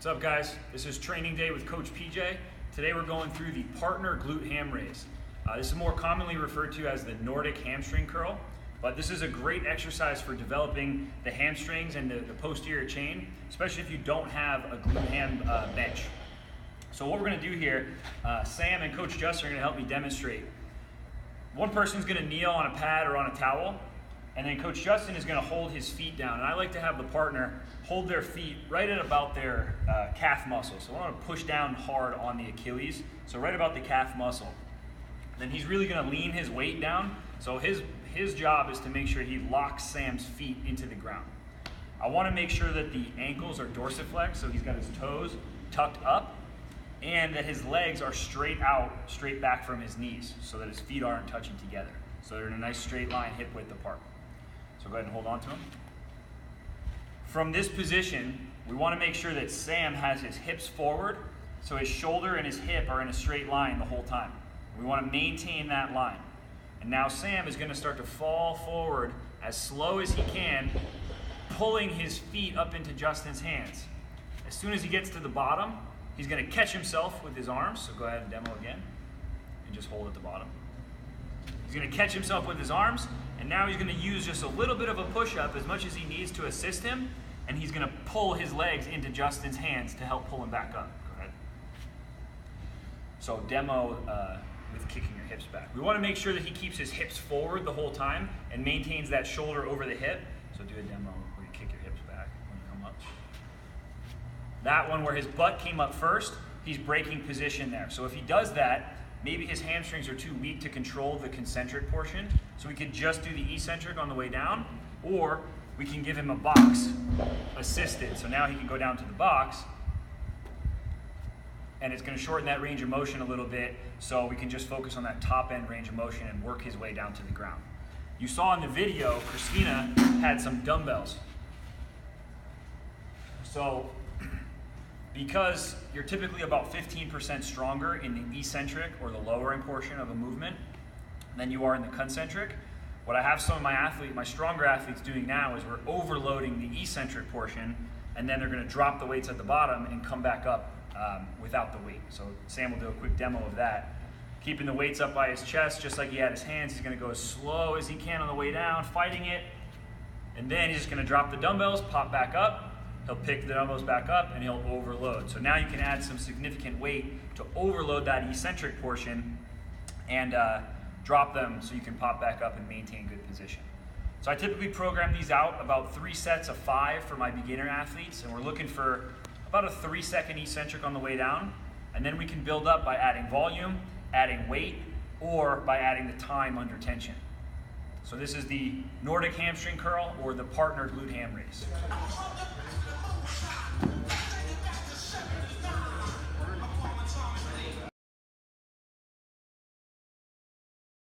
What's up, guys? This is training day with Coach PJ. Today we're going through the partner glute ham raise. This is more commonly referred to as the Nordic hamstring curl, but this is a great exercise for developing the hamstrings and the posterior chain, especially if you don't have a glute ham bench. So what we're going to do here, Sam and Coach Justin are going to help me demonstrate. One person's going to kneel on a pad or on a towel, and then Coach Justin is going to hold his feet down. And I like to have the partner hold their feet right at about their calf muscle. So I want to push down hard on the Achilles, so right about the calf muscle. Then he's really going to lean his weight down. So his job is to make sure he locks Sam's feet into the ground. I want to make sure that the ankles are dorsiflex, so he's got his toes tucked up, and that his legs are straight out, straight back from his knees, so that his feet aren't touching together. So they're in a nice straight line, hip width apart. So go ahead and hold on to him. From this position, we want to make sure that Sam has his hips forward, so his shoulder and his hip are in a straight line the whole time. We want to maintain that line. And now Sam is going to start to fall forward as slow as he can, pulling his feet up into Justin's hands. As soon as he gets to the bottom, he's going to catch himself with his arms. So go ahead and demo again, and just hold at the bottom. He's going to catch himself with his arms, and now he's going to use just a little bit of a push-up, as much as he needs to assist him, and he's going to pull his legs into Justin's hands to help pull him back up. Go ahead. So demo with kicking your hips back. We want to make sure that he keeps his hips forward the whole time and maintains that shoulder over the hip. So do a demo where you kick your hips back when you come up. That one where his butt came up first, he's breaking position there. So if he does that, maybe his hamstrings are too weak to control the concentric portion, so we could just do the eccentric on the way down, or we can give him a box assisted. So now he can go down to the box, and it's going to shorten that range of motion a little bit, so we can just focus on that top end range of motion and work his way down to the ground. You saw in the video, Christina had some dumbbells. So because you're typically about 15% stronger in the eccentric or the lowering portion of a movement than you are in the concentric, what I have some of my stronger athletes doing now is we're overloading the eccentric portion, and then they're going to drop the weights at the bottom and come back up without the weight. So Sam will do a quick demo of that. Keeping the weights up by his chest, just like he had his hands, he's going to go as slow as he can on the way down, fighting it, and then he's just going to drop the dumbbells, pop back up. He'll pick the dumbbells back up and he'll overload. So now you can add some significant weight to overload that eccentric portion and drop them so you can pop back up and maintain good position. So I typically program these out about 3 sets of 5 for my beginner athletes, and we're looking for about a 3-second eccentric on the way down, and then we can build up by adding volume, adding weight, or by adding the time under tension. So this is the Nordic hamstring curl or the partner glute ham raise.